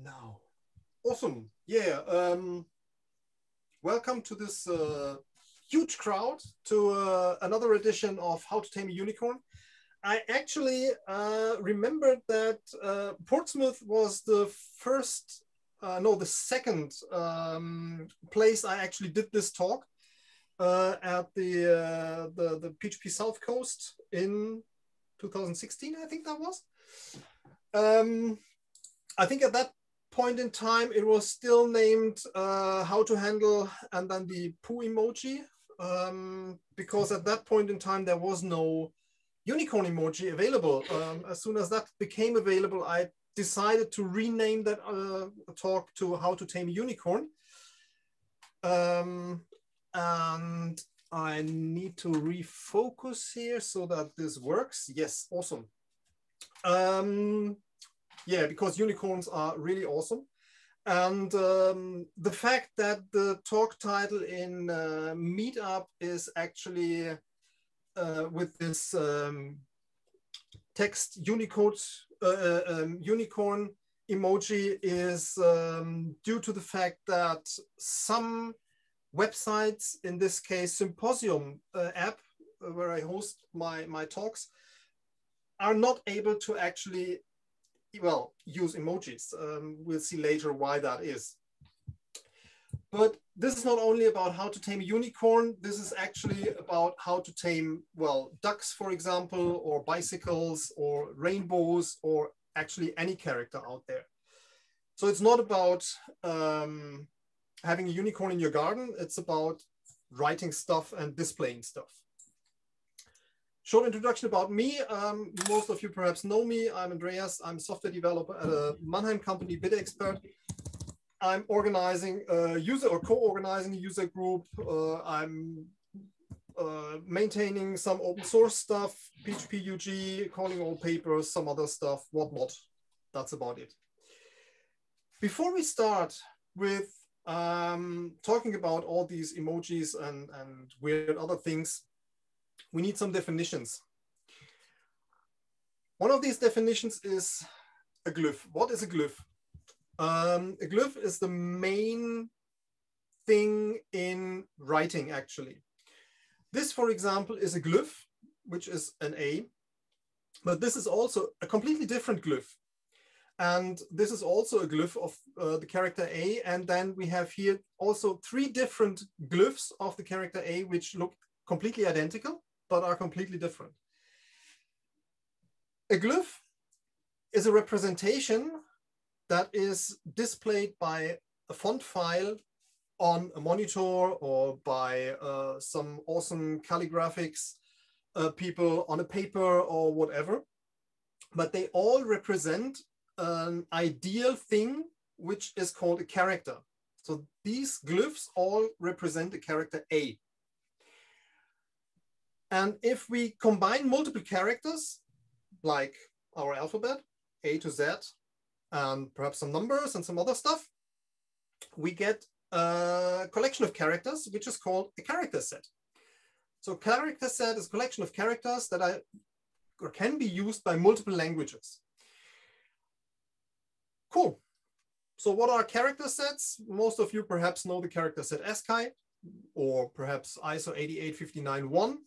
now. Awesome. Yeah. Welcome to this huge crowd to another edition of How to Tame a Unicorn. I actually remembered that Portsmouth was the first, no, the second place I actually did this talk at the PHP South Coast in 2016, I think that was. I think at that point in time, it was still named How to Handle and then the poo emoji, because at that point in time, there was no unicorn emoji available. As soon as that became available, I decided to rename that talk to How to Tame a Unicorn. And I need to refocus here so that this works. Yes, awesome. Yeah, because unicorns are really awesome. And the fact that the talk title in Meetup is actually with this text Unicode unicorn emoji is due to the fact that some websites, in this case Symposium app, where I host my talks, are not able to actually, well, use emojis. We'll see later why that is. But this is not only about how to tame a unicorn. This is actually about how to tame, well, ducks, for example, or bicycles, or rainbows, or actually any character out there. So it's not about having a unicorn in your garden. It's about writing stuff and displaying stuff. Short introduction about me. Most of you perhaps know me. I'm Andreas. I'm a software developer at a Mannheim company, bitExpert. I'm organizing a user or co-organizing a user group. I'm maintaining some open source stuff, PHP-UG, calling all papers, some other stuff, whatnot. That's about it. Before we start with talking about all these emojis and weird other things, we need some definitions. One of these definitions is a glyph. What is a glyph? A glyph is the main thing in writing, actually. This, for example, is a glyph, which is an A, but this is also a completely different glyph. And this is also a glyph of the character A. And then we have here also 3 different glyphs of the character A, which look completely identical, but are completely different. A glyph is a representation that is displayed by a font file on a monitor or by some awesome calligraphics people on a paper or whatever. But they all represent an ideal thing, which is called a character. So these glyphs all represent the character A. And if we combine multiple characters, like our alphabet, A to Z, and perhaps some numbers and some other stuff, we get a collection of characters, which is called a character set. So character set is a collection of characters that can be used by multiple languages. Cool. So what are character sets? Most of you perhaps know the character set ASCII, or perhaps ISO 88591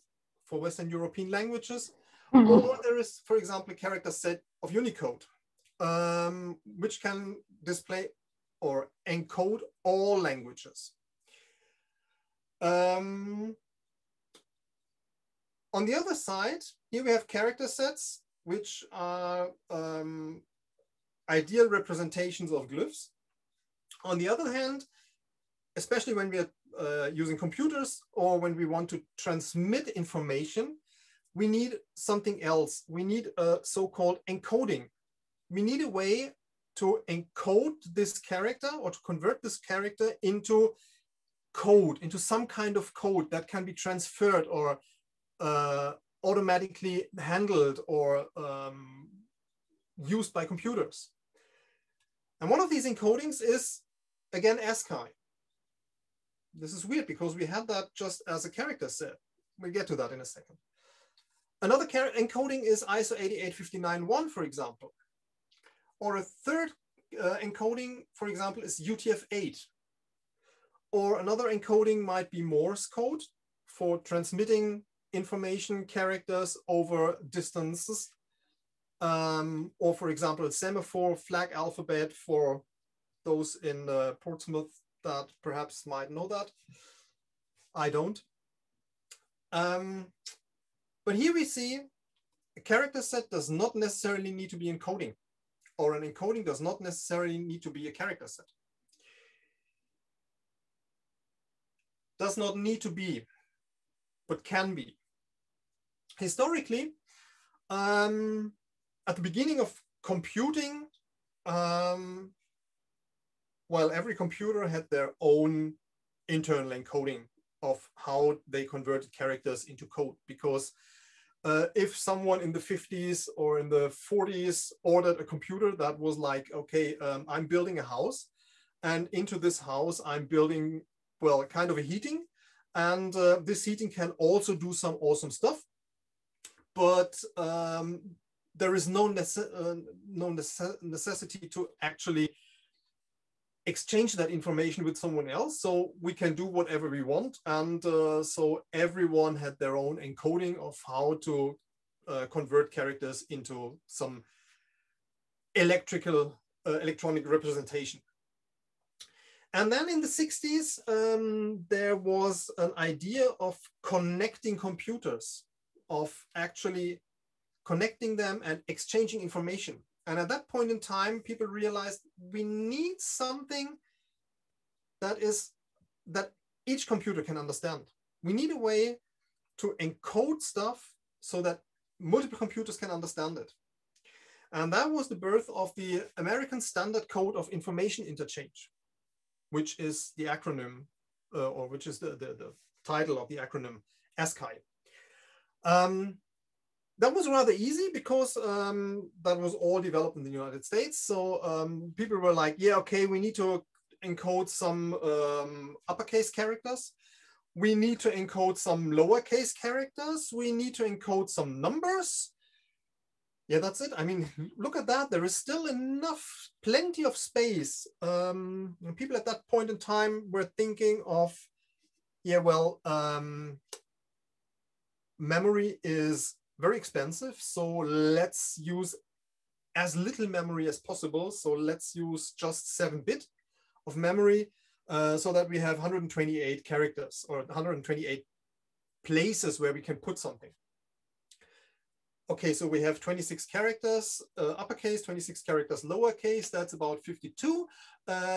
for Western European languages. Or there is, for example, a character set of Unicode, which can display or encode all languages. On the other side, here we have character sets, which are ideal representations of glyphs. On the other hand, especially when we are using computers or when we want to transmit information, we need something else. We need a so-called encoding. We need a way to encode this character or to convert this character into code, into some kind of code that can be transferred or automatically handled or used by computers. And one of these encodings is, again, ASCII. This is weird because we had that just as a character set. We'll get to that in a second. Another encoding is ISO 88591, for example. Or a third encoding, for example, is UTF-8. Or another encoding might be Morse code for transmitting information, characters over distances. Or for example, a semaphore flag alphabet for those in Portsmouth that perhaps might know that. I don't. But here we see a character set does not necessarily need to be encoding, or an encoding does not necessarily need to be a character set. Does not need to be, but can be. Historically, at the beginning of computing, well, every computer had their own internal encoding of how they converted characters into code, because if someone in the 50s or in the 40s ordered a computer that was like, okay, I'm building a house, and into this house I'm building, well, kind of a heating, and this heating can also do some awesome stuff, but there is no necessity to actually exchange that information with someone else, so we can do whatever we want. And so everyone had their own encoding of how to convert characters into some electronic representation. And then in the 60s, there was an idea of connecting computers, of actually connecting them and exchanging information. And at that point in time, people realized we need something that each computer can understand. We need a way to encode stuff so that multiple computers can understand it. And that was the birth of the American Standard Code of Information Interchange, which is the acronym, or which is the title of the acronym ASCII. That was rather easy because that was all developed in the United States. So people were like, yeah, okay, we need to encode some uppercase characters. We need to encode some lowercase characters. We need to encode some numbers. Yeah, that's it. I mean, look at that. There is still plenty of space. People at that point in time were thinking of, yeah, well, memory is very expensive, so let's use as little memory as possible. So let's use just 7-bit of memory so that we have 128 characters or 128 places where we can put something. Okay, so we have 26 characters uppercase, 26 characters lowercase, that's about 52.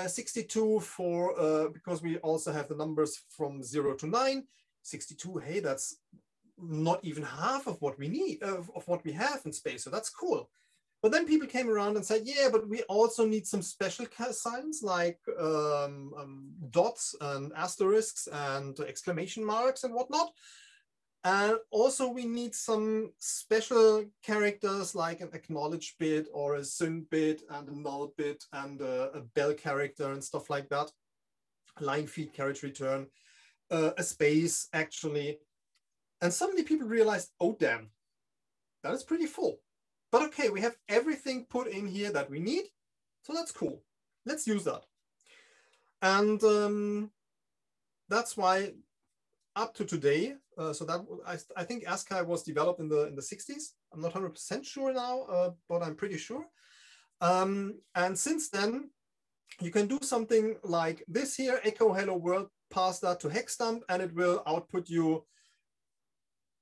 62 for, because we also have the numbers from 0 to 9. 62, hey, that's not even half of what we need, of what we have in space, so that's cool. But then people came around and said, yeah, but we also need some special signs like dots and asterisks and exclamation marks and whatnot. And also we need some special characters like an acknowledge bit or a sync bit and a null bit and a bell character and stuff like that. Line feed, carriage return, a space actually. And suddenly people realized, oh, damn, that is pretty full. But okay, we have everything put in here that we need. So that's cool. Let's use that. And that's why up to today, so that I think ASCII was developed in the 60s. I'm not 100% sure now, but I'm pretty sure. And since then, you can do something like this here, echo hello world, pass that to hexdump, and it will output you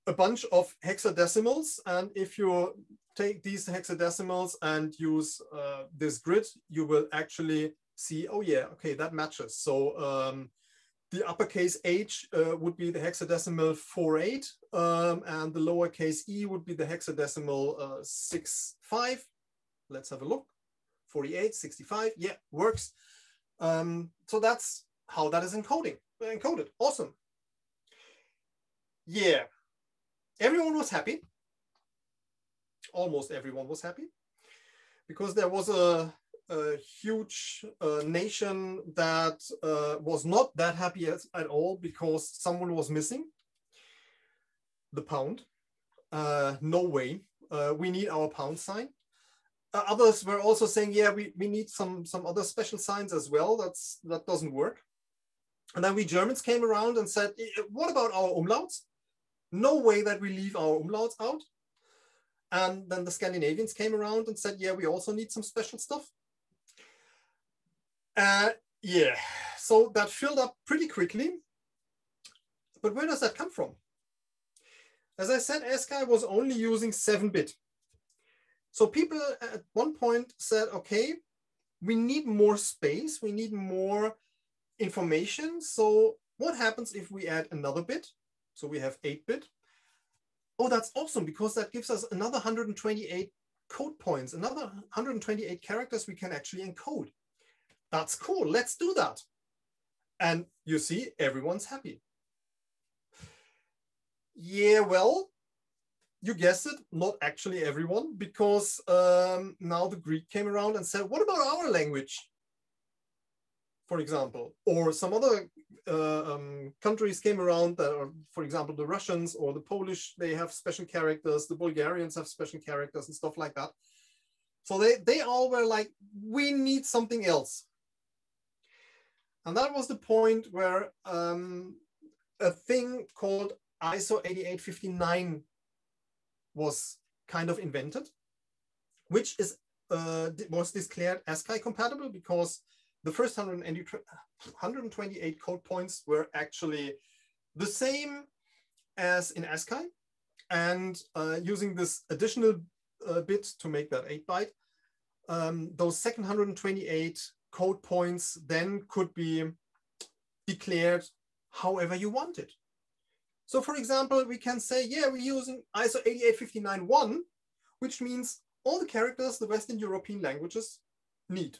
a bunch of hexadecimals. And if you take these hexadecimals and use this grid, you will actually see, oh yeah, okay, that matches. So the uppercase H would be the hexadecimal 48, and the lowercase e would be the hexadecimal 65. Let's have a look. 48, 65, yeah, works. So that's how that is encoded. Awesome. Yeah, everyone was happy. Almost everyone was happy, because there was a huge nation that was not that happy at all, because someone was missing. The pound. No way. We need our pound sign. others were also saying, yeah, we need some other special signs as well. That doesn't work. And then we Germans came around and said, what about our umlauts? No way that we leave our umlauts out. And then the Scandinavians came around and said, yeah, we also need some special stuff. Yeah, so that filled up pretty quickly. But where does that come from? As I said, ASCII was only using 7-bit. So people at one point said, okay, we need more space, we need more information. So what happens if we add another bit? So we have 8-bit. Oh, that's awesome, because that gives us another 128 code points, another 128 characters we can actually encode. That's cool, let's do that. And you see, everyone's happy. Yeah, well, you guessed it, not actually everyone, because now the Greek came around and said, what about our language, for example? Or some other countries came around that are, for example, the Russians or the Polish, they have special characters, the Bulgarians have special characters and stuff like that. So they all were like, we need something else. And that was the point where a thing called ISO 8859 was kind of invented, which is was declared ASCII compatible, because the first 128 code points were actually the same as in ASCII, and using this additional bit to make that 8-byte, those second 128 code points then could be declared however you want it. So for example, we can say, yeah, we're using ISO 8859.1, which means all the characters the Western European languages need.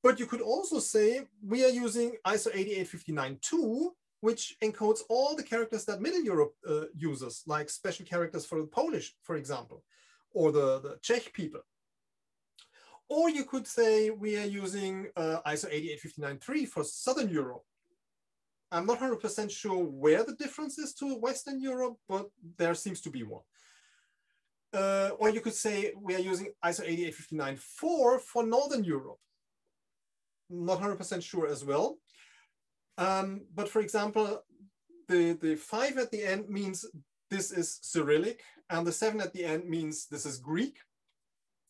But you could also say we are using ISO 8859.2, which encodes all the characters that Middle Europe uses, like special characters for the Polish, for example, or the Czech people. Or you could say we are using ISO 8859.3 for Southern Europe. I'm not 100% sure where the difference is to Western Europe, but there seems to be one. Or you could say we are using ISO 8859.4 for Northern Europe. Not 100% sure as well. But for example, the 5 at the end means this is Cyrillic, and the 7 at the end means this is Greek.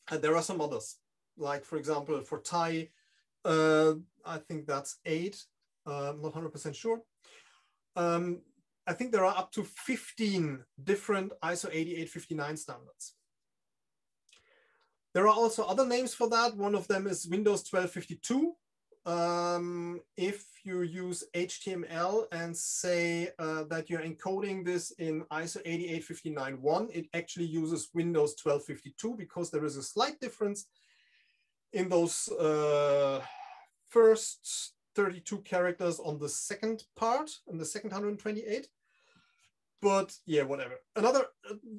And there are some others, like for example, for Thai, I think that's 8. I'm not 100% sure. I think there are up to 15 different ISO 8859 standards. There are also other names for that. One of them is Windows 1252. If you use HTML and say that you're encoding this in ISO 8859.1, it actually uses Windows 1252, because there is a slight difference in those first 32 characters on the second part, and the second 128. But yeah, whatever. Another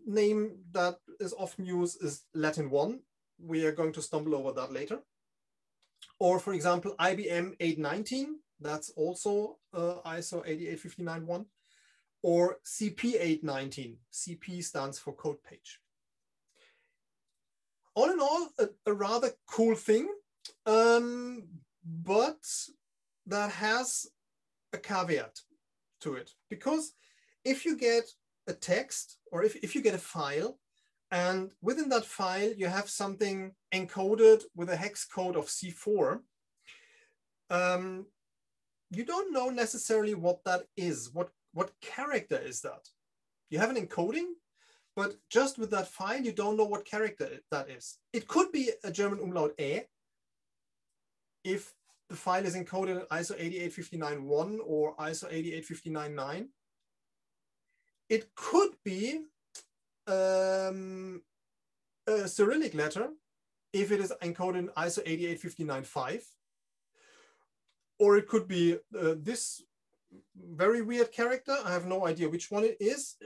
name that is often used is Latin 1. We are going to stumble over that later. Or for example, IBM 819, that's also ISO 8859.1. Or CP 819, CP stands for code page. All in all, a rather cool thing, but that has a caveat to it, because if you get a text, or if you get a file, and within that file you have something encoded with a hex code of C4, you don't know necessarily what that is. What character is that? You have an encoding, but just with that file, you don't know what character that is. It could be a German umlaut ä, if the file is encoded in ISO 8859.1 or ISO 8859.9. It could be a Cyrillic letter if it is encoded in ISO 8859.5. Or it could be this very weird character. I have no idea which one it is,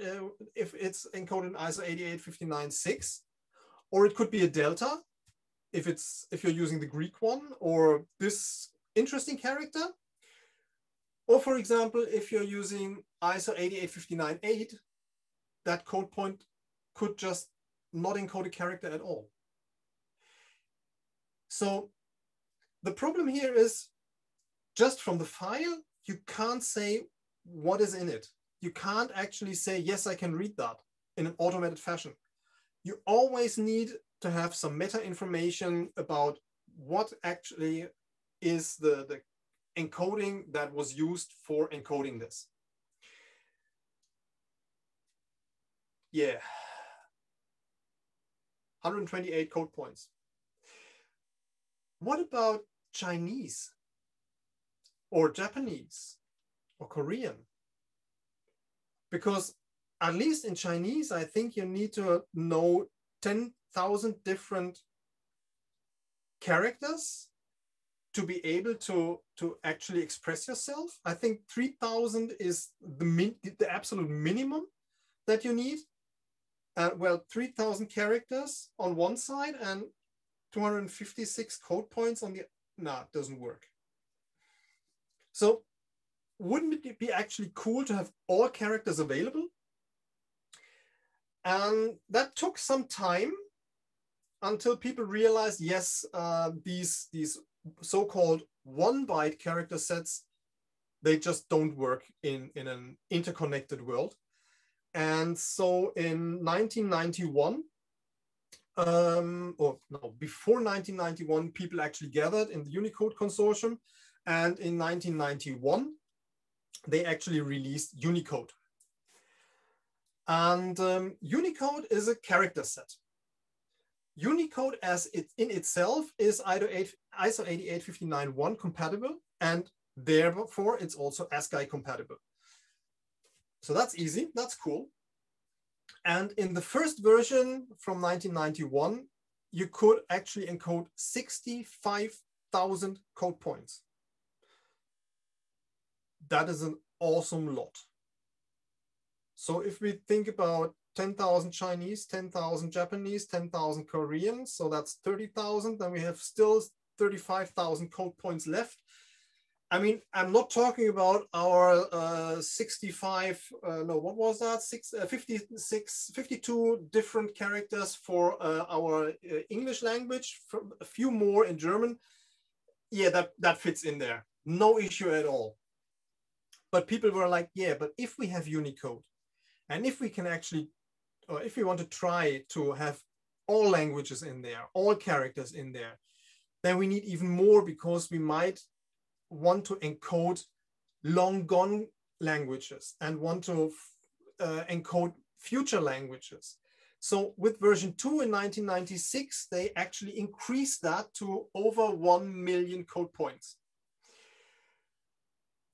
if it's encoded in ISO 8859.6. Or it could be a delta, if you're using the Greek one, or this interesting character. Or for example, if you're using ISO 8859.8, that code point could just not encode a character at all. So the problem here is just from the file, you can't say what is in it. You can't actually say, yes, I can read that in an automated fashion. You always need to have some meta information about what actually is the encoding that was used for encoding this. Yeah, 128 code points. What about Chinese or Japanese or Korean? Because at least in Chinese, I think you need to know 10,000 different characters to be able to actually express yourself. I think 3,000 is the absolute minimum that you need. Well, 3,000 characters on one side and 256 code points on the, no, it doesn't work. So wouldn't it be actually cool to have all characters available? And that took some time until people realized, yes, these so-called 1-byte character sets, they just don't work in an interconnected world. And so in 1991, or no, before 1991, people actually gathered in the Unicode consortium. And in 1991, they actually released Unicode. And Unicode is a character set. Unicode as it in itself is ISO 88591 compatible, and therefore it's also ASCII compatible. So that's easy, that's cool. And in the first version from 1991, you could actually encode 65,000 code points. That is an awesome lot. So if we think about 10,000 Chinese, 10,000 Japanese, 10,000 Koreans, so that's 30,000, then we have still 35,000 code points left. I mean, I'm not talking about our 52 different characters for our English language, a few more in German. Yeah, that fits in there. No issue at all. But people were like, yeah, but if we have Unicode, and if we can actually, or if we want to try to have all languages in there, all characters in there, then we need even more, because we might want to encode long gone languages and want to encode future languages. So with version 2 in 1996, they actually increased that to over 1 million code points.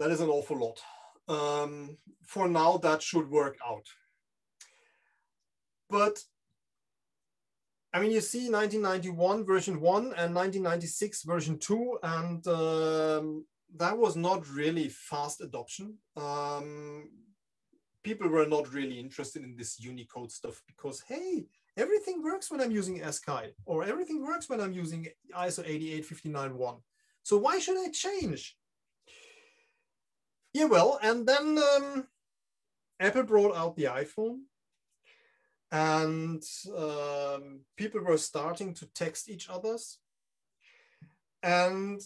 That is an awful lot. For now, that should work out. But I mean, you see 1991 version 1 and 1996 version 2, and that was not really fast adoption. People were not really interested in this Unicode stuff because, hey, everything works when I'm using ASCII, or everything works when I'm using ISO 88591. So why should I change? Yeah, well, and then Apple brought out the iPhone, and people were starting to text each others. And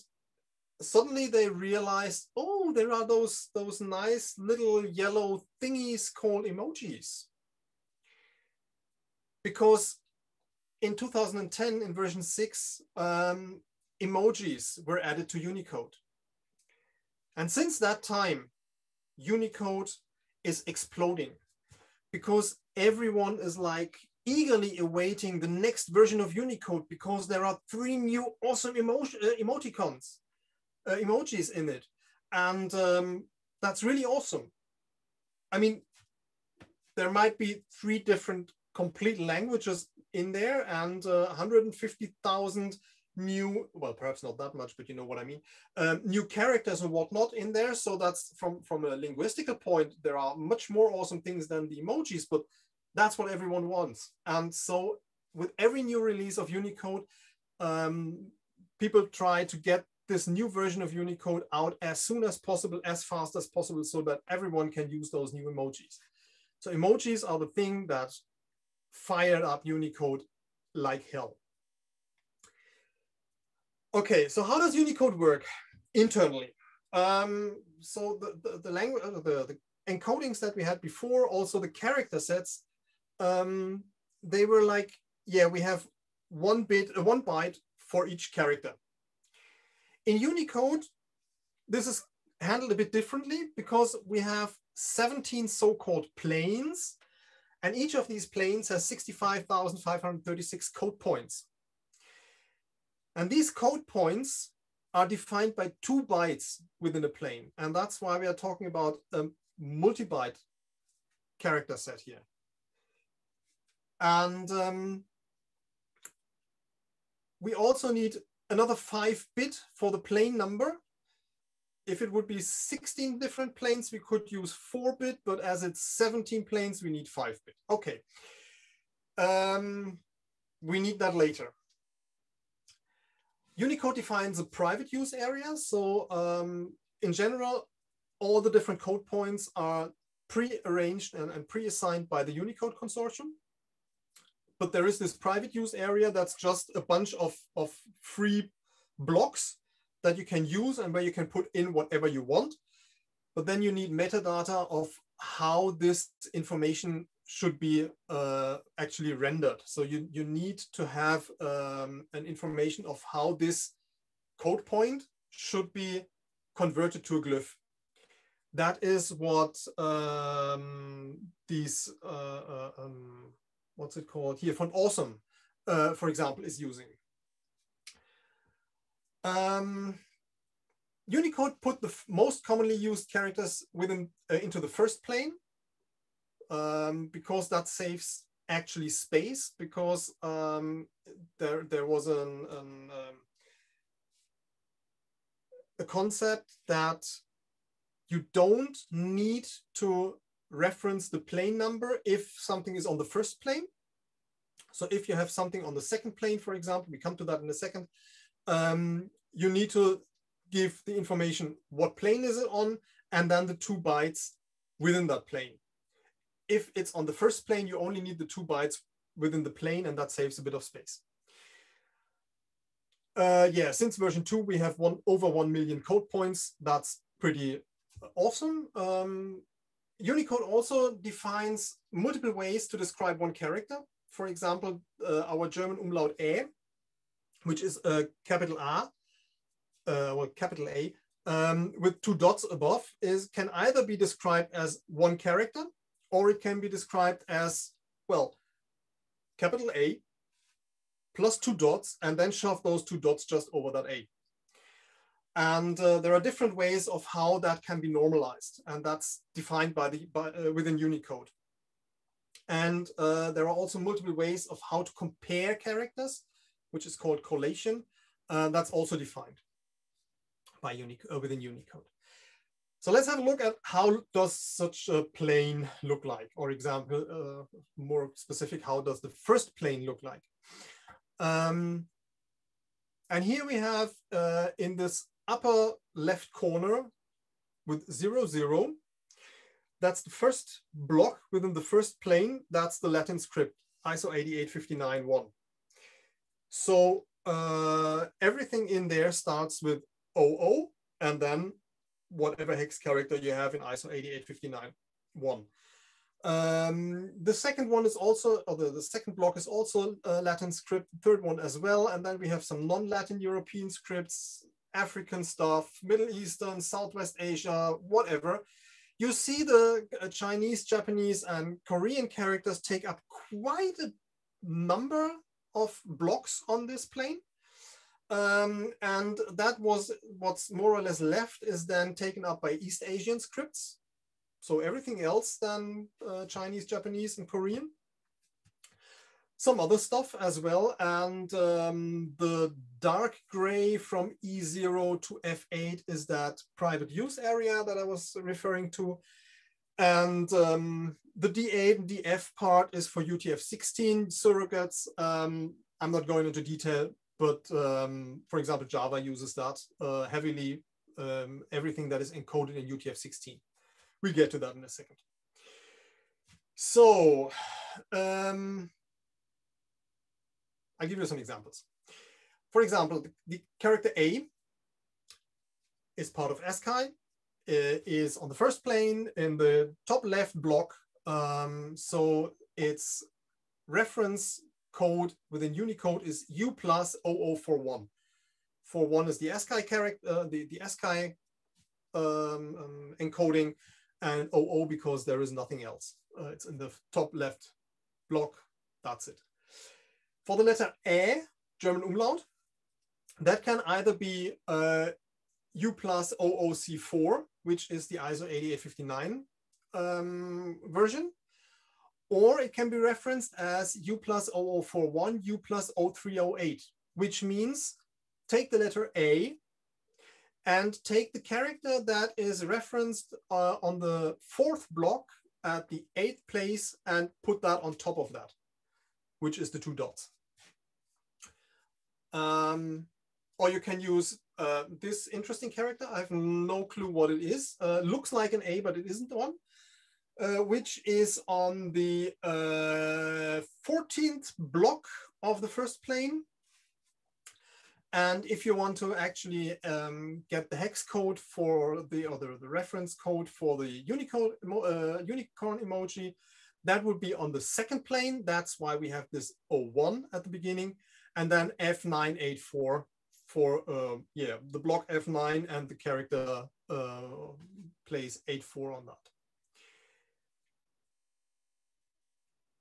suddenly they realized, oh, there are those nice little yellow thingies called emojis. Because in 2010, in version 6, emojis were added to Unicode. And since that time, Unicode is exploding, because everyone is like eagerly awaiting the next version of Unicode, because there are 3 new awesome emojis in it. And that's really awesome. I mean, there might be 3 different complete languages in there, and 150,000 new, well, perhaps not that much, but you know what I mean, new characters and whatnot in there. So that's from a linguistical point, there are much more awesome things than the emojis, but that's what everyone wants. And so with every new release of Unicode, people try to get this new version of Unicode out as soon as possible, as fast as possible, so that everyone can use those new emojis. So emojis are the thing that fired up Unicode like hell. Okay, so how does Unicode work internally? So the language, the encodings that we had before, also the character sets, they were like, yeah, we have one byte for each character. In Unicode, this is handled a bit differently because we have 17 so-called planes, and each of these planes has 65,536 code points. And these code points are defined by 2 bytes within a plane. And that's why we are talking about a multi-byte character set here. And we also need another 5-bit for the plane number. If it would be 16 different planes, we could use 4-bit, but as it's 17 planes, we need 5-bit. Okay. We need that later. Unicode defines a private use area. So in general, all the different code points are pre-arranged and pre-assigned by the Unicode consortium. But there is this private use area that's just a bunch of free blocks that you can use and where you can put in whatever you want. But then you need metadata of how this information should be actually rendered. So you need to have an information of how this code point should be converted to a glyph. That is what these, what's it called here, Font Awesome, for example, is using. Unicode put the most commonly used characters within into the first plane because that saves actually space, because there was a concept that you don't need to reference the plane number if something is on the first plane. So if you have something on the second plane, for example, we come to that in a second, you need to give the information what plane is it on, and then the 2 bytes within that plane. If it's on the first plane, you only need the 2 bytes within the plane, and that saves a bit of space. Yeah, since version 2, we have over 1 million code points. That's pretty awesome. Unicode also defines multiple ways to describe one character. For example, our German umlaut ä, which is a capital A, well, capital A, with 2 dots above, can either be described as one character, or it can be described as, well, capital A plus 2 dots, and then shove those 2 dots just over that A. And there are different ways of how that can be normalized, and that's defined within Unicode. And there are also multiple ways of how to compare characters, which is called collation. That's also defined by within Unicode. So let's have a look at how does such a plane look like, or example, more specific, how does the first plane look like? And here we have in this upper left corner with 0, 0, that's the first block within the first plane. That's the Latin script, ISO 8859-1. So everything in there starts with 00, and then whatever hex character you have in ISO 8859-1. The second one is also, or the second block is also Latin script, the third one as well. And then we have some non-Latin European scripts, African stuff, Middle Eastern, Southwest Asia, whatever. You see the Chinese, Japanese, and Korean characters take up quite a number of blocks on this plane. And that was what's more or less left is then taken up by East Asian scripts. So everything else than Chinese, Japanese, and Korean. Some other stuff as well. And the dark gray from E0 to F8 is that private use area that I was referring to. And the D8 and DF part is for UTF-16 surrogates. I'm not going into detail, but for example, Java uses that heavily, everything that is encoded in UTF-16. We'll get to that in a second. So I'll give you some examples. for example, the character A is part of ASCII, is on the first plane in the top left block. So its reference code within Unicode is U+0041. 41 is the ASCII character, the ASCII encoding, and 00 because there is nothing else. It's in the top left block. That's it. For the letter E, German Umlaut, that can either be U+00C4, which is the ISO 8859 version, or it can be referenced as U+0041, U+0308, which means take the letter A and take the character that is referenced on the 4th block at the 8th place and put that on top of that, which is the 2 dots. Or you can use this interesting character. I have no clue what it is. Looks like an A, but it isn't one, which is on the 14th block of the first plane. And if you want to actually get the hex code for the reference code for the Unicode unicorn emoji, that would be on the 2nd plane. That's why we have this 01 at the beginning, and then F984 for the block F9 and the character place 84 on that.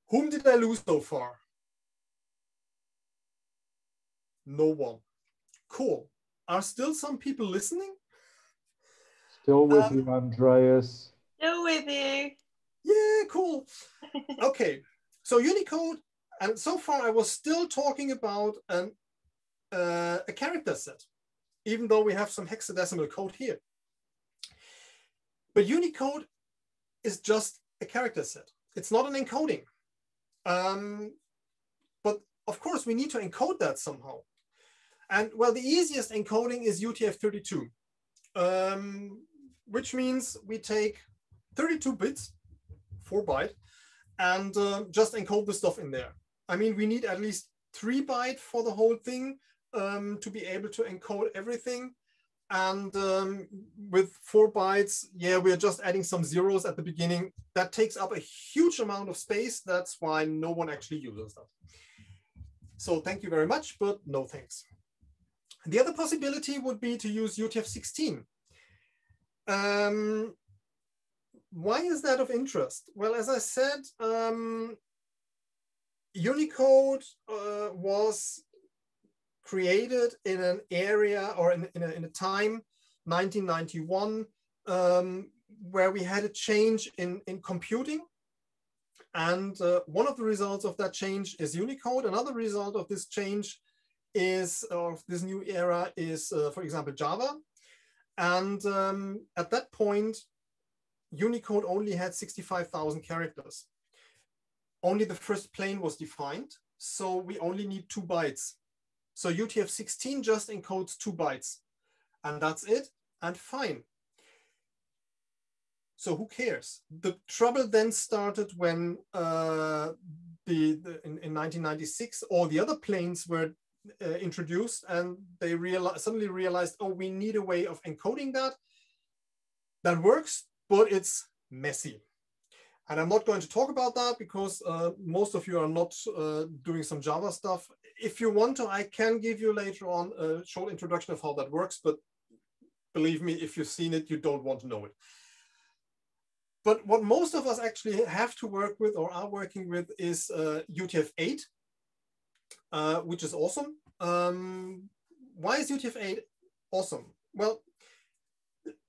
Whom did I lose so far? No one. Cool. Are still some people listening? Still with you, Andreas. Still with you. Yeah, cool. Okay, so Unicode, and so far I was still talking about a character set, even though we have some hexadecimal code here. But Unicode is just a character set. It's not an encoding. But of course, we need to encode that somehow. And well, the easiest encoding is UTF-32, which means we take 32 bits, 4 byte, and just encode the stuff in there. I mean, we need at least 3 byte for the whole thing to be able to encode everything. And with 4 bytes, yeah, we're just adding some zeros at the beginning. That takes up a huge amount of space. That's why no one actually uses that. So thank you very much, but no thanks. The other possibility would be to use UTF-16. Why is that of interest? Well, as I said, Unicode was created in an area or in a time, 1991, where we had a change in computing. And one of the results of that change is Unicode. Another result of this change is, of this new era is, for example, Java. And at that point, Unicode only had 65,000 characters. Only the first plane was defined, so we only need 2 bytes. So UTF-16 just encodes 2 bytes, and that's it, and fine. So who cares? The trouble then started when in 1996, all the other planes were introduced, and they suddenly realized, oh, we need a way of encoding that. That works, but it's messy. And I'm not going to talk about that because most of you are not doing some Java stuff. If you want to, I can give you later on a short introduction of how that works, but believe me, if you've seen it, you don't want to know it. But what most of us actually have to work with or are working with is UTF-8, which is awesome. Why is UTF-8 awesome? Well,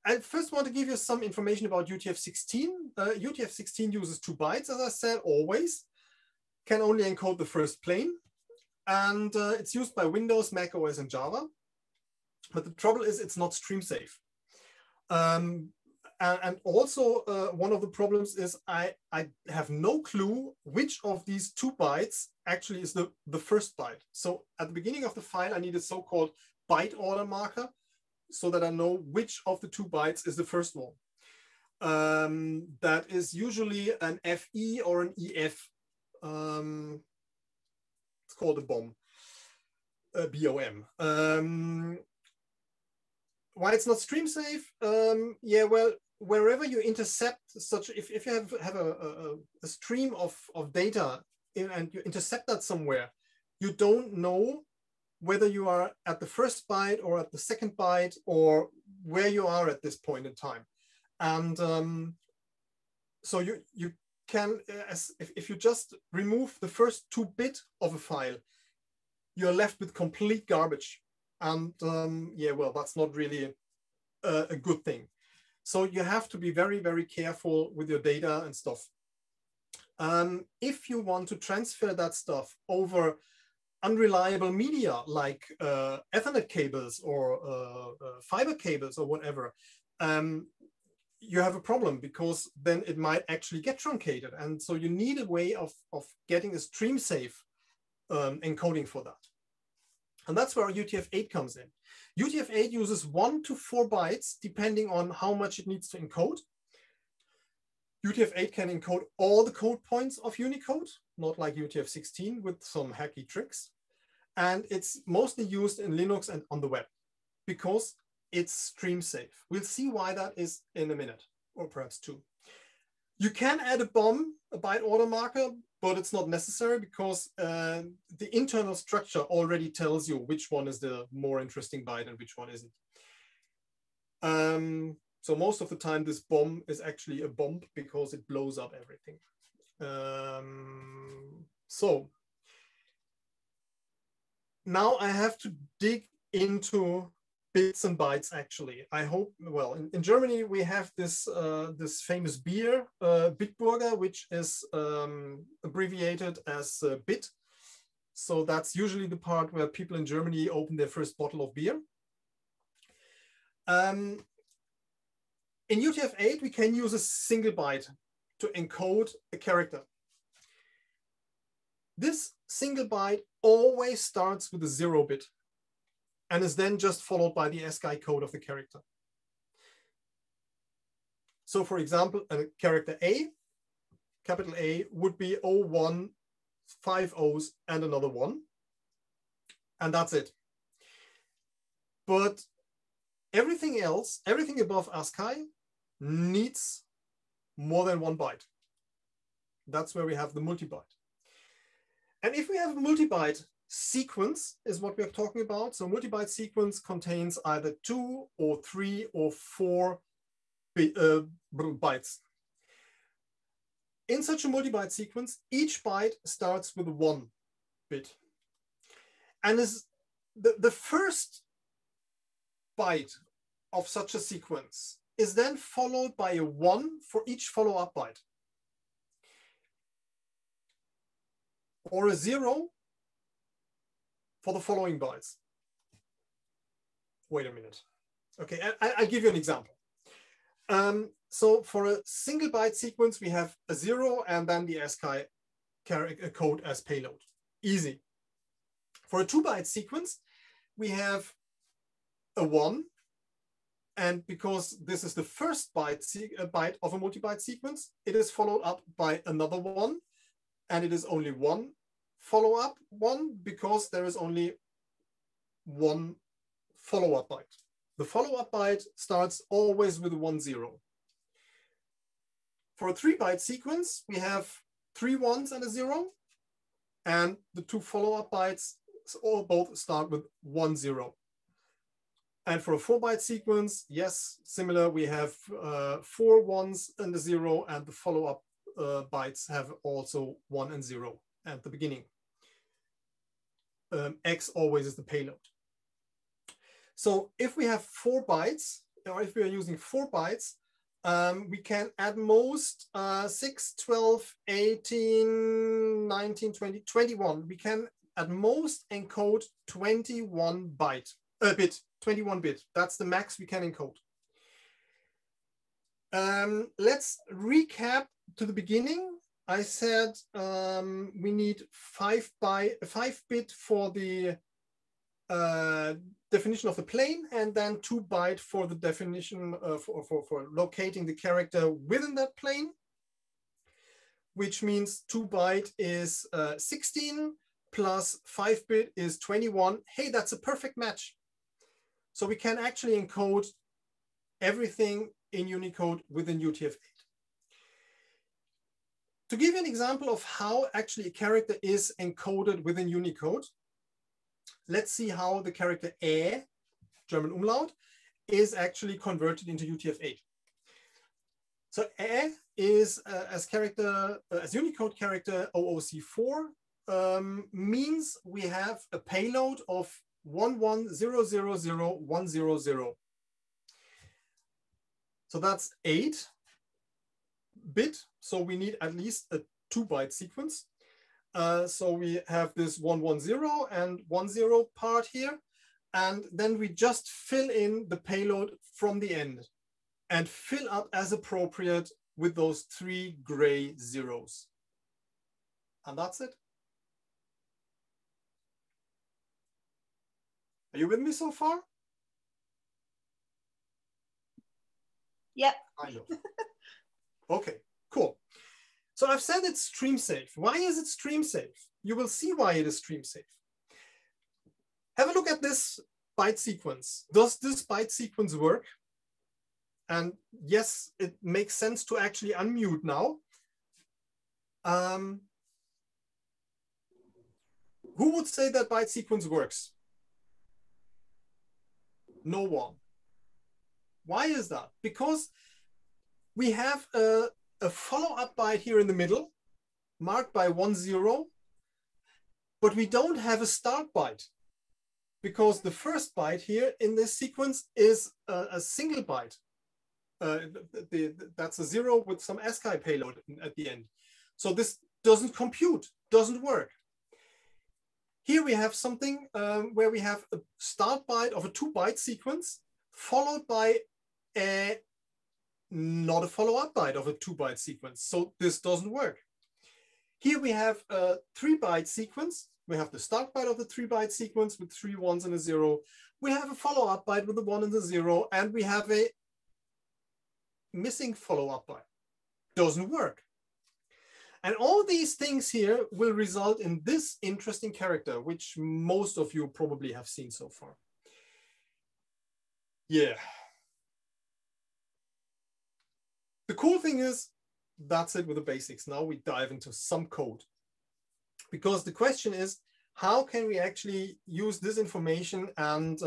I first want to give you some information about UTF-16. UTF-16 uses 2 bytes, as I said, always. Can only encode the first plane. And it's used by Windows, Mac OS, and Java. But the trouble is it's not stream safe. And also one of the problems is I have no clue which of these 2 bytes actually is the first byte. So at the beginning of the file, I need a so-called byte order marker so that I know which of the 2 bytes is the first one. That is usually an FE or an EF. It's called a bomb. BOM. Why it's not stream safe? Yeah, well, wherever you intercept such, if you have a stream of data and you intercept that somewhere, you don't know whether you are at the first byte or at the second byte or where you are at this point in time. And so you can, if you just remove the first 2 bits of a file, you're left with complete garbage. And yeah, well, that's not really a good thing. So you have to be very, very careful with your data and stuff. If you want to transfer that stuff over unreliable media like Ethernet cables or fiber cables or whatever, you have a problem, because then it might actually get truncated. And so you need a way of getting a stream safe encoding for that. And that's where UTF-8 comes in. UTF-8 uses 1 to 4 bytes, depending on how much it needs to encode. UTF-8 can encode all the code points of Unicode, not like UTF-16 with some hacky tricks. And it's mostly used in Linux and on the web because it's stream safe. We'll see why that is in a minute, or perhaps 2. You can add a BOM, a byte order marker, but it's not necessary because the internal structure already tells you which one is the more interesting byte and which one isn't. So most of the time, this bomb is actually a bomb because it blows up everything. So now I have to dig into bits and bytes, actually. I hope, well, in Germany, we have this, this famous beer, Bitburger, which is abbreviated as bit. So that's usually the part where people in Germany open their first bottle of beer. In UTF-8, we can use a single byte to encode a character. This single byte always starts with a 0 bit and is then just followed by the ASCII code of the character. So for example, a character A, capital A, would be 01, 5 O's and another 1. And that's it. But everything else, everything above ASCII needs more than 1 byte. That's where we have the multi-byte. And if we have a multi-byte sequence is what we're talking about. So multi-byte sequence contains either 2 or 3 or 4 bytes. In such a multi-byte sequence, each byte starts with 1 bit. And is the first byte of such a sequence is then followed by a 1 for each follow-up byte. Or a 0 for the following bytes. Wait a minute. Okay, I'll give you an example. So for a single byte sequence, we have a 0 and then the ASCII code as payload. Easy. For a 2 byte sequence, we have a 1. And because this is the first byte of a multi-byte sequence, it is followed up by another 1. And it is only 1 follow-up 1 because there is only 1 follow-up byte. The follow-up byte starts always with a 1, 0. For a 3 byte sequence, we have 3 1s and a 0. And the 2 follow-up bytes all both start with 1, 0. And for a 4 byte sequence, yes, similar, we have 4 1s and a 0, and the follow-up bytes have also 1 and 0 at the beginning. X always is the payload. So if we have 4 bytes, or if we are using 4 bytes, we can at most 6, 12, 18, 19, 20, 21. We can at most encode 21 bit, 21 bit. That's the max we can encode. Let's recap to the beginning. I said we need 5 bit for the definition of the plane, and then 2 byte for the definition for locating the character within that plane, which means 2 byte is 16, plus 5-bit is 21. Hey, that's a perfect match. So we can actually encode everything in Unicode within UTF-8. To give you an example of how actually a character is encoded within Unicode, let's see how the character Ä, German Umlaut, is actually converted into UTF-8. So Ä is as Unicode character OOC4 means we have a payload of 11000100. So that's 8-bit. So we need at least a 2-byte sequence. So we have this 110 and 10 part here. And then we just fill in the payload from the end and fill up as appropriate with those 3 gray zeros. And that's it. Are you with me so far? Yep. I know. Okay, cool. So I've said it's stream safe. Why is it stream safe? You will see why it is stream safe. Have a look at this byte sequence. Does this byte sequence work? And yes, it makes sense to actually unmute now. Who would say that byte sequence works? No one. Why is that? Because we have a follow-up byte here in the middle, marked by 10, but we don't have a start byte, because the first byte here in this sequence is a single byte. That's a 0 with some ASCII payload at the end. So this doesn't compute, doesn't work. Here we have something where we have a start byte of a 2-byte sequence followed by not a follow-up byte of a 2-byte sequence. So this doesn't work. Here we have a 3-byte sequence. We have the start byte of the 3-byte sequence with 3 1s and a 0. We have a follow-up byte with the 1 and the 0, and we have a missing follow-up byte. Doesn't work. And all these things here will result in this interesting character, which most of you probably have seen so far. Yeah. The cool thing is, that's it with the basics. Now we dive into some code. Because the question is, how can we actually use this information and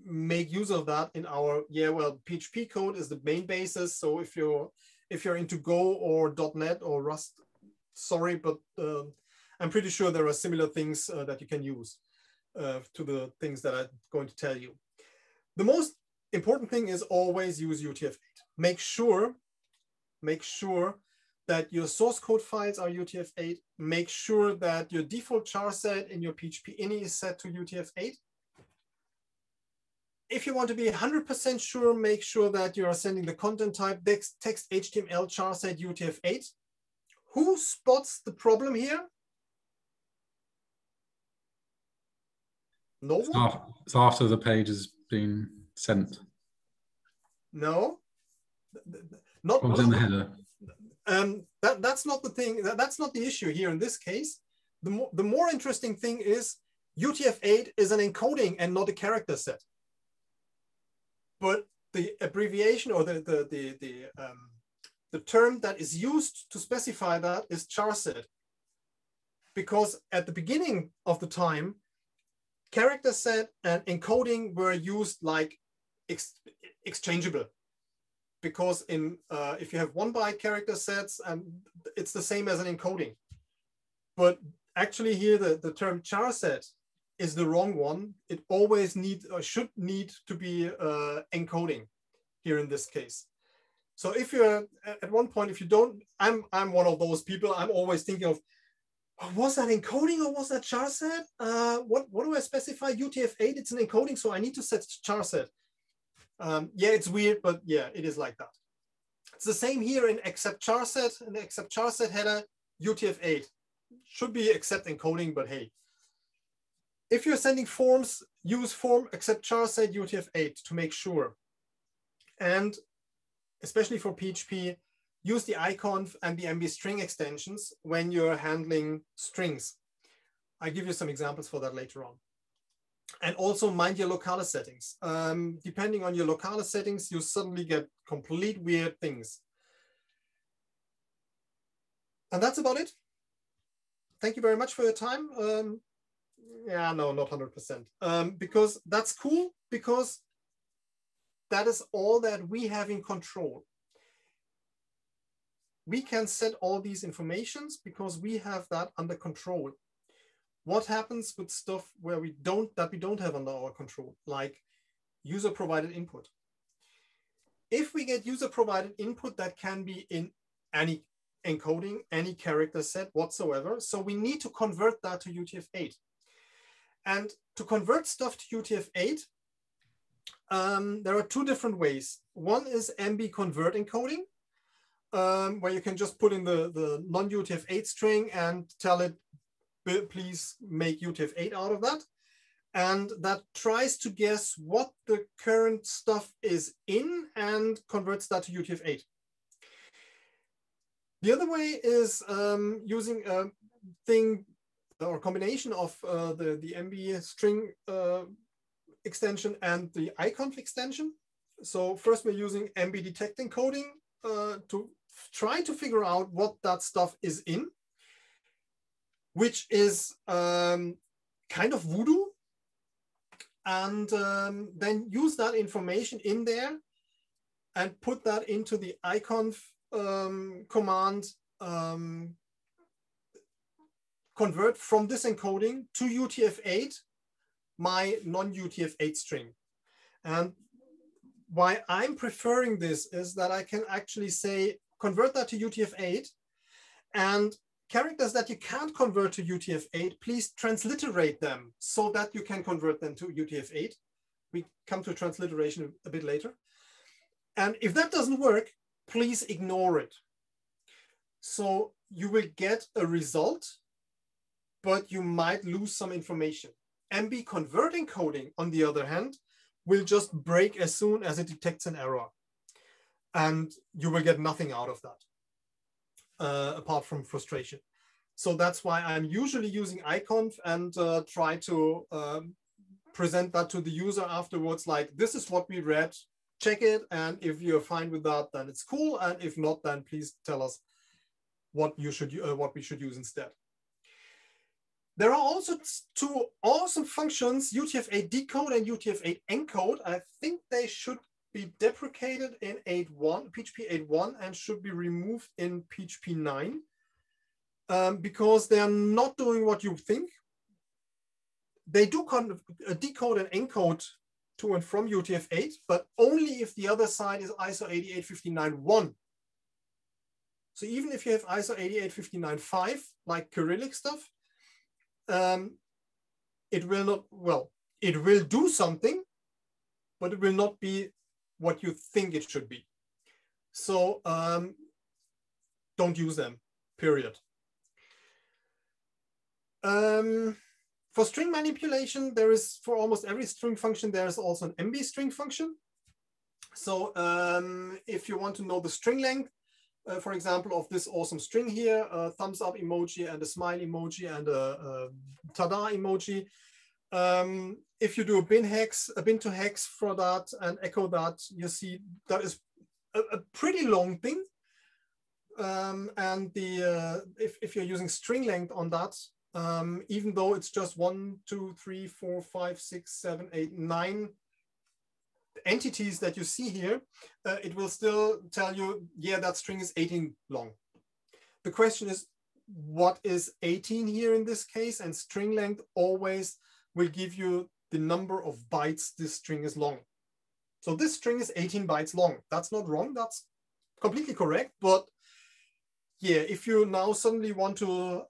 make use of that in our, PHP code is the main basis. So if you're into Go or .NET or Rust, sorry, but I'm pretty sure there are similar things that you can use to the things that I'm going to tell you. The most important thing is always use UTF-8. Make sure that your source code files are UTF-8. Make sure that your default char set in your PHP-INI is set to UTF-8. If you want to be 100% sure, make sure that you are sending the content type text HTML char set UTF-8. Who spots the problem here? No one? It's after the page has been sent. No. Not in the header. That's not the thing. That's not the issue here in this case. The more interesting thing is UTF-8 is an encoding and not a character set. But the abbreviation or the term that is used to specify that is char set. Because at the beginning of the time, character set and encoding were used like exchangeable. Because if you have 1-byte character sets, and it's the same as an encoding. But actually here, the term char set is the wrong one. It always should need to be encoding here in this case. So if you're at one point, if you don't, I'm one of those people, I'm always thinking of, was that encoding or was that char set? What do I specify? UTF-8, it's an encoding, so I need to set char set. Yeah, it's weird, but yeah, it is like that. It's the same here in except char set, and the except char set header, UTF-8. Should be except encoding, but hey. If you're sending forms, use form except char set UTF-8 to make sure. And especially for PHP, use the iconv and the MB string extensions when you're handling strings. I give you some examples for that later on. And also mind your locale settings. Depending on your locale settings, you suddenly get complete weird things. And that's about it. Thank you very much for your time. Yeah, no, not 100%. Because that's cool, because that is all that we have in control. We can set all these informations because we have that under control. What happens with stuff where we don't have under our control, like user provided input? If we get user provided input, that can be in any encoding, any character set whatsoever. So we need to convert that to UTF-8. And to convert stuff to UTF-8, there are two different ways. One is MB convert encoding, where you can just put in the non-UTF-8 string and tell it, please make UTF-8 out of that. And that tries to guess what the current stuff is in and converts that to UTF-8. The other way is using a thing or combination of the MB string extension and the iconf extension. So first we're using MB detect encoding to try to figure out what that stuff is in, which is kind of voodoo, and then use that information in there and put that into the iconf command, convert from this encoding to UTF-8 my non-UTF-8 string. And why I'm preferring this is that I can actually say, convert that to UTF-8, and characters that you can't convert to UTF-8, please transliterate them so that you can convert them to UTF-8. We come to transliteration a bit later. And if that doesn't work, please ignore it. So you will get a result, but you might lose some information. MB convert encoding, on the other hand, will just break as soon as it detects an error. And you will get nothing out of that, apart from frustration. So that's why I'm usually using iconf and try to present that to the user afterwards, like, this is what we read, check it, and if you're fine with that, then it's cool, and if not, then please tell us what we should use instead. There are also two awesome functions, UTF-8 decode and UTF-8 encode. I think they should be deprecated in PHP 8.1 and should be removed in PHP 9 because they're not doing what you think. They do decode and encode to and from UTF-8, but only if the other side is ISO 8859.1. So even if you have ISO 8859.5, like Cyrillic stuff, it will not, well, it will do something, but it will not be what you think it should be. So don't use them, period. For string manipulation, there is, for almost every string function, there is also an MB string function. So if you want to know the string length, for example, of this awesome string here, a thumbs up emoji and a smile emoji and a tada emoji. If you do a bin to hex for that and echo that, you see that is a pretty long thing. And if you're using string length on that, even though it's just 1, 2, 3, 4, 5, 6, 7, 8, 9 entities that you see here, it will still tell you, yeah, that string is 18 long. The question is, what is 18 here in this case? And string length always will give you the number of bytes this string is long. So this string is 18 bytes long. That's not wrong, that's completely correct. But yeah, if you now suddenly want to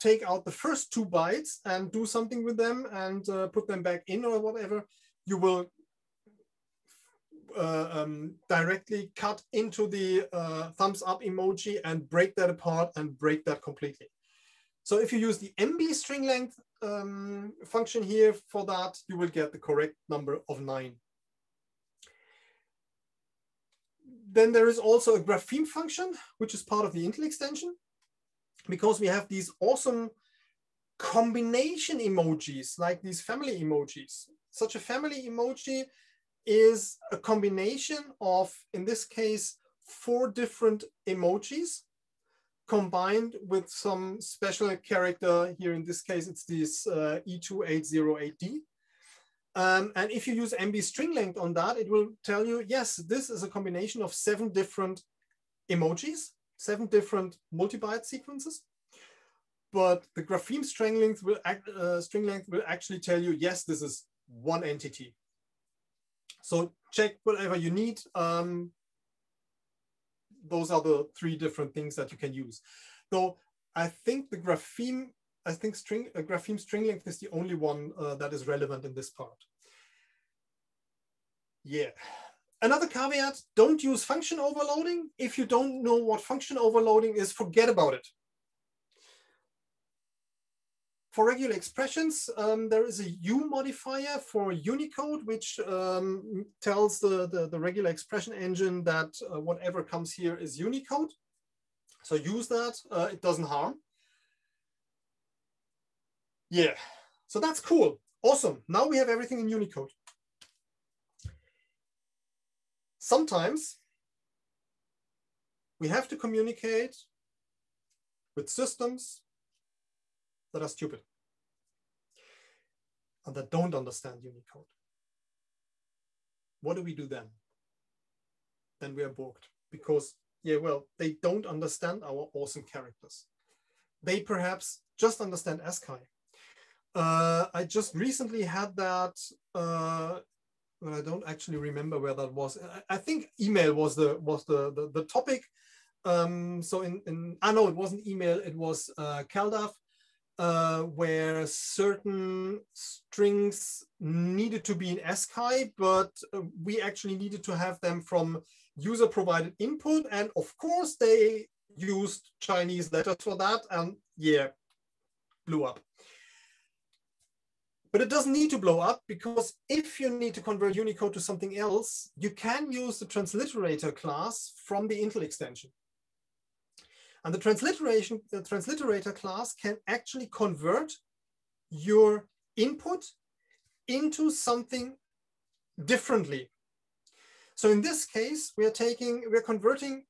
take out the first 2 bytes and do something with them and put them back in or whatever, you will directly cut into the thumbs up emoji and break that apart and break that completely. So if you use the MB string length function here for that, you will get the correct number of 9. Then there is also a grapheme function, which is part of the Intel extension, because we have these awesome combination emojis, like these family emojis. Such a family emoji is a combination of, in this case, 4 different emojis combined with some special character. Here in this case, it's this E2808D. And if you use MB string length on that, it will tell you, yes, this is a combination of 7 different emojis, 7 different multi-byte sequences. But the grapheme string length will actually tell you, yes, this is one entity. So check whatever you need. Those are the 3 different things that you can use. Though I think the grapheme, grapheme string length is the only one that is relevant in this part. Yeah. Another caveat, don't use function overloading. If you don't know what function overloading is, forget about it. For regular expressions, there is a U modifier for Unicode, which tells the regular expression engine that whatever comes here is Unicode. So use that, it doesn't harm. Yeah, so that's cool. Awesome. Now we have everything in Unicode. Sometimes we have to communicate with systems that are stupid and that don't understand Unicode. What do we do then? Then we are balked because, yeah, well, they don't understand our awesome characters. They perhaps just understand ASCII. I just recently had that, well, I don't actually remember where that was. I think email was the topic. So no, it wasn't email, it was CalDAV, where certain strings needed to be in ASCII, but we actually needed to have them from user provided input. And of course they used Chinese letters for that, and yeah, blew up. But it doesn't need to blow up, because if you need to convert Unicode to something else, you can use the transliterator class from the Intel extension. And the transliterator class can actually convert your input into something differently. So in this case, we're converting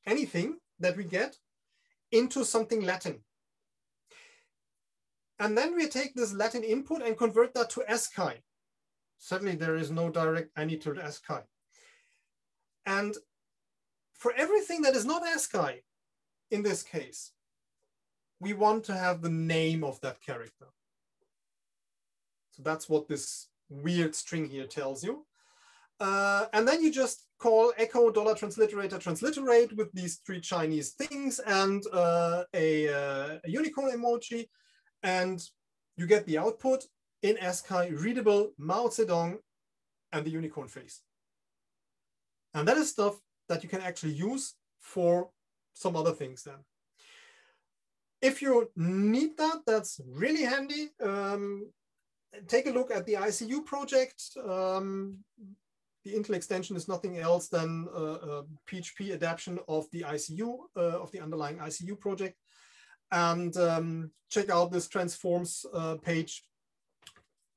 anything that we get into something Latin. And then we take this Latin input and convert that to ASCII. Certainly there is no direct any to ASCII. And for everything that is not ASCII, in this case, we want to have the name of that character. So that's what this weird string here tells you. And then you just call echo $transliterator transliterate with these 3 Chinese things and a unicorn emoji, and you get the output in ASCII, readable, Mao Zedong, and the unicorn face. And that is stuff that you can actually use for some other things then. If you need that, that's really handy. Take a look at the ICU project. The Intel extension is nothing else than a PHP adaptation of the ICU, of the underlying ICU project. And check out this transforms page.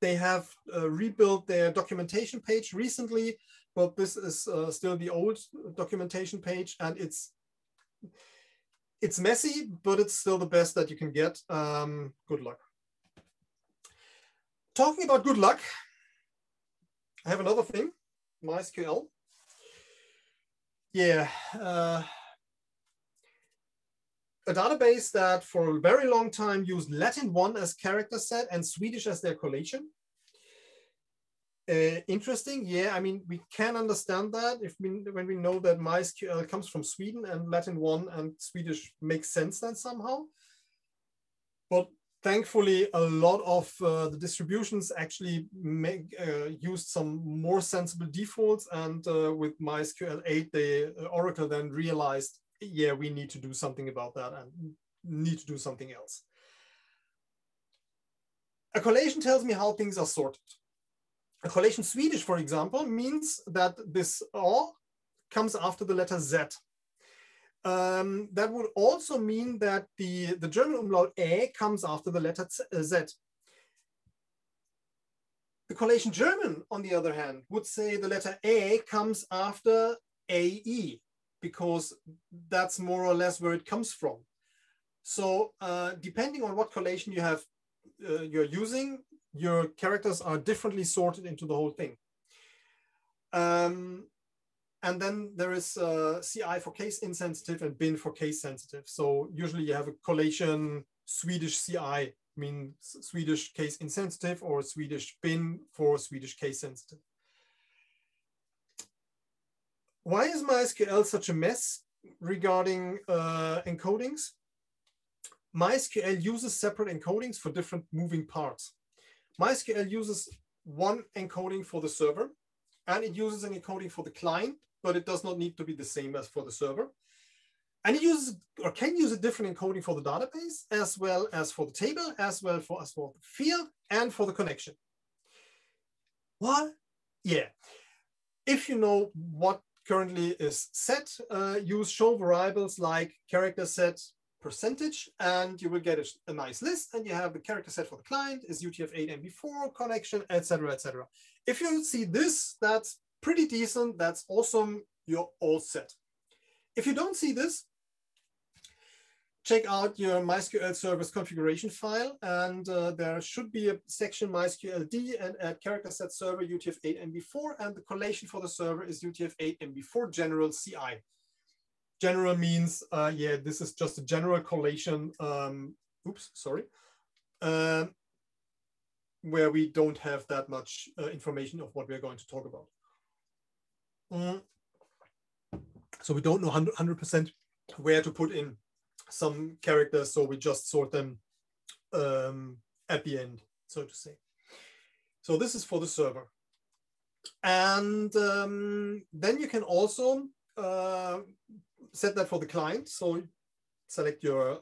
They have rebuilt their documentation page recently, but this is still the old documentation page, and it's messy, but it's still the best that you can get. Good luck. Talking about good luck, I have another thing, MySQL. Yeah. A database that for a very long time used Latin 1 as character set and Swedish as their collation. Interesting, yeah, I mean, we can understand that when we know that MySQL comes from Sweden and Latin 1 and Swedish makes sense then somehow. But thankfully, a lot of the distributions actually used some more sensible defaults, and with MySQL 8, Oracle then realized, yeah, we need to do something about that and need to do something else. A collation tells me how things are sorted. A collation Swedish, for example, means that this O comes after the letter Z. that would also mean that the German umlaut A comes after the letter Z. The collation German, on the other hand, would say the letter A comes after AE, because that's more or less where it comes from. So depending on what collation you have, you're using, your characters are differently sorted into the whole thing. And then there is CI for case insensitive and bin for case sensitive. So usually you have a collation Swedish CI, mean Swedish case insensitive, or Swedish bin for Swedish case sensitive. Why is MySQL such a mess regarding encodings? MySQL uses separate encodings for different moving parts. MySQL uses one encoding for the server, and it uses an encoding for the client, but it does not need to be the same as for the server. And it uses, or can use, a different encoding for the database, as well as for the table, as well as for the field, and for the connection. What? Yeah. If you know what currently is set, use show variables like character set percentage, and you will get a nice list. And you have the character set for the client is UTF-8 MB4 connection, etc., etc. If you see this, that's pretty decent. That's awesome. You're all set. If you don't see this, check out your MySQL server's configuration file, and there should be a section MySQL-D and add character set server UTF-8 MB4, and the collation for the server is UTF-8 MB4 general CI. General means, yeah, this is just a general collation, oops, sorry, where we don't have that much information of what we're going to talk about. So we don't know 100% where to put in some characters, so we just sort them at the end, so to say. So this is for the server. And then you can also set that for the client. So select your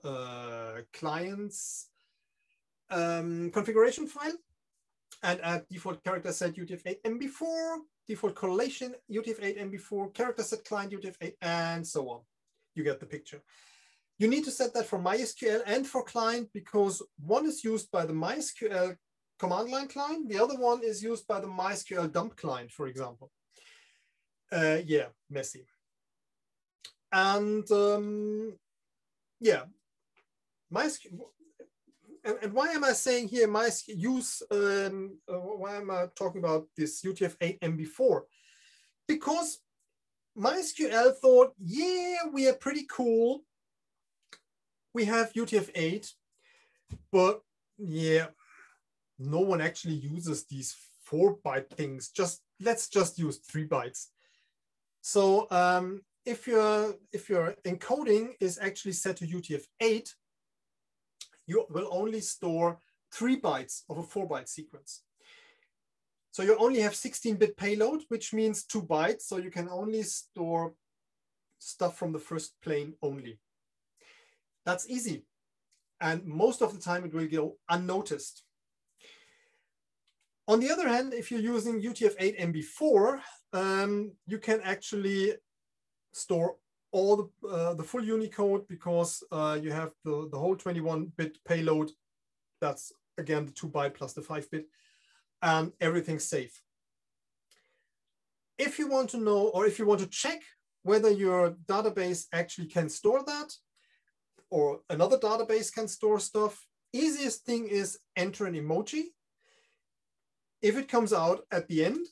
client's configuration file and add default character set UTF-8 MB4, default collation UTF-8 MB4, character set client UTF-8, and so on. You get the picture. You need to set that for MySQL and for client, because one is used by the MySQL command line client, the other one is used by the MySQL dump client, for example. Yeah, messy. And yeah, MySQL. And why am I saying here MySQL use? Why am I talking about this UTF-8 MB4? Because MySQL thought, yeah, we are pretty cool. We have UTF-8, but yeah, no one actually uses these 4-byte things. Let's just use 3 bytes. So if your encoding is actually set to UTF-8, you will only store 3 bytes of a 4-byte sequence. So you only have 16-bit payload, which means 2 bytes. So you can only store stuff from the first plane only. That's easy. And most of the time it will go unnoticed. On the other hand, if you're using UTF-8 MB4, you can actually store all the full Unicode, because you have the whole 21-bit payload. That's again the 2-byte plus the 5-bit, and everything's safe. If you want to know, or if you want to check whether your database actually can store that, or another database can store stuff, easiest thing is enter an emoji. If it comes out at the end,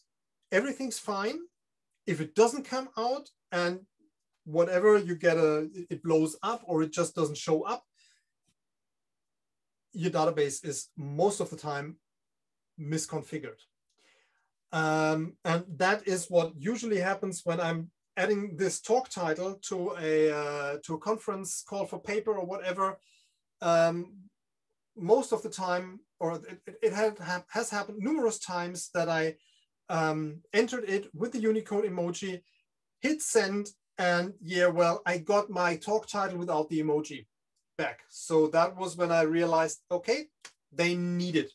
everything's fine. If it doesn't come out and whatever you get, it blows up or it just doesn't show up, your database is most of the time misconfigured. And that is what usually happens when I'm adding this talk title to a conference call for paper or whatever. Most of the time, or it has happened numerous times, that I entered it with the Unicode emoji, hit send, and yeah, well, I got my talk title without the emoji back. So that was when I realized, okay, they need it.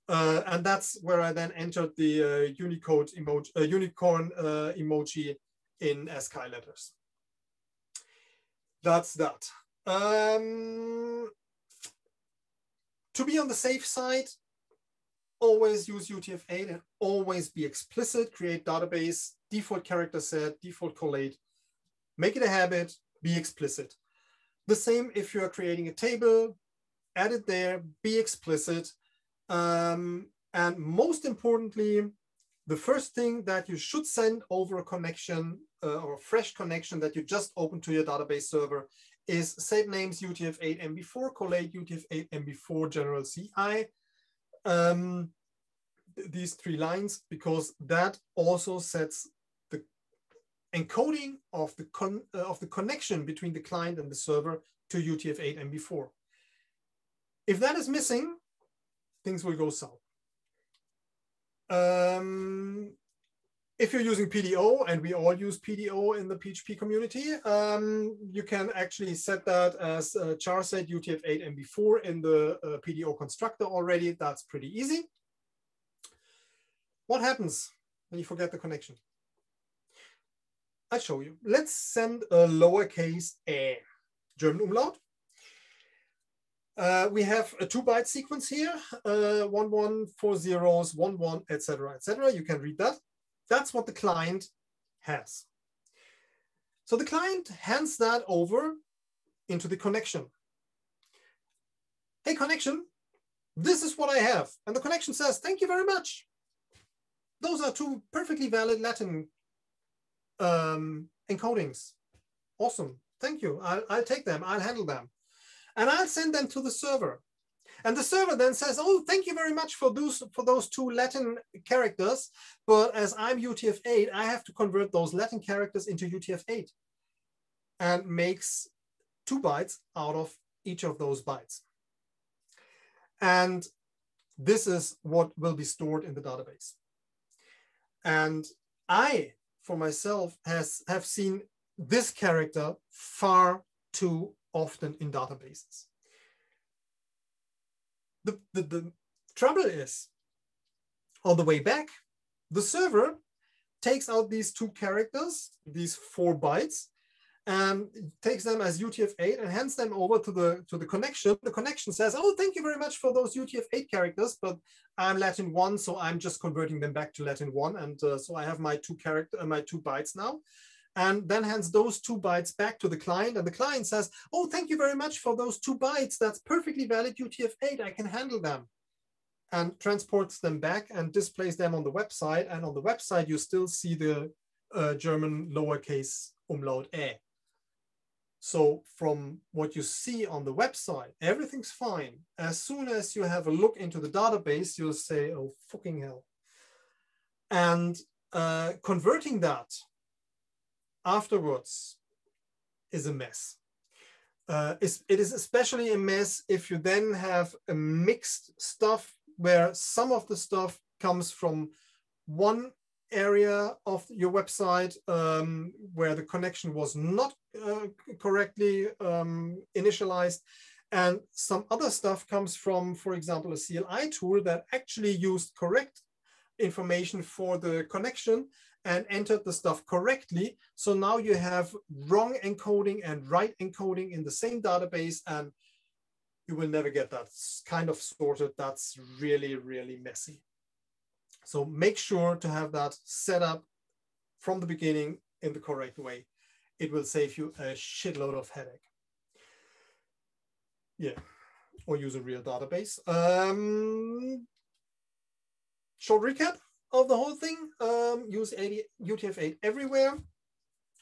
And that's where I then entered the Unicode emoji, unicorn emoji in ASCII letters. that's that. To be on the safe side, always use UTF-8 and always be explicit. Create database, default character set, default collate. Make it a habit, be explicit. The same if you're creating a table, add it there, be explicit. And most importantly, the first thing that you should send over a connection or a fresh connection that you just opened to your database server is save names UTF-8 MB4, collate UTF-8 MB4 general CI. These 3 lines, because that also sets the encoding of the connection between the client and the server to UTF-8 MB4. If that is missing, things will go south. If you're using PDO, and we all use PDO in the PHP community, you can actually set that as char set UTF-8 MB4 in the PDO constructor already. That's pretty easy. What happens when you forget the connection? I'll show you. Let's send a lowercase a, German umlaut. We have a 2-byte sequence here, 11, 4 zeros, 11, etc., etc. You can read that. That's what the client has. So the client hands that over into the connection. Hey, connection, this is what I have. And the connection says, thank you very much. Those are 2 perfectly valid Latin encodings. Awesome. Thank you. I'll take them. I'll handle them. And I'll send them to the server. And the server then says, oh, thank you very much for those 2 Latin characters. But as I'm UTF-8, I have to convert those Latin characters into UTF-8 and makes 2 bytes out of each of those bytes. And this is what will be stored in the database. And I, for myself, have seen this character far too often in databases. The trouble is, on the way back, the server takes out these 2 characters, these 4 bytes, and takes them as UTF-8 and hands them over to the connection. The connection says, oh, thank you very much for those UTF-8 characters, but I'm Latin 1, so I'm just converting them back to Latin 1. And so I have my 2 bytes now. And then hands those 2 bytes back to the client. And the client says, oh, thank you very much for those 2 bytes. That's perfectly valid UTF-8. I can handle them. And transports them back and displays them on the website. And on the website, you still see the German lowercase umlaut a. So from what you see on the website, everything's fine. As soon as you have a look into the database, you'll say, oh, fucking hell. And converting that afterwards is a mess. It is especially a mess if you then have a mixed stuff where some of the stuff comes from one area of your website where the connection was not correctly initialized, and some other stuff comes from, for example, a CLI tool that actually used correct information for the connection and entered the stuff correctly. So now you have wrong encoding and right encoding in the same database, and you will never get that kind of sorted. That's really, really messy. So make sure to have that set up from the beginning in the correct way. It will save you a shitload of headache. Yeah, or use a real database. Short recap of the whole thing. Use UTF-8 everywhere.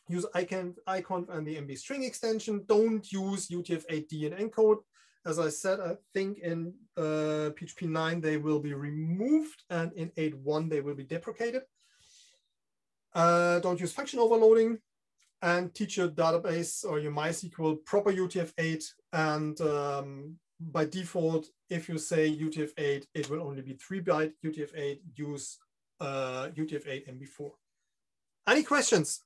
Use iconv and the MB string extension. Don't use UTF-8D and encode. As I said, I think in PHP 9 they will be removed, and in 8.1 they will be deprecated. Don't use function overloading, and teach your database or your MySQL proper UTF-8. And by default, if you say UTF-8, it will only be 3-byte UTF-8. Use UTF-8 MB4. Any questions?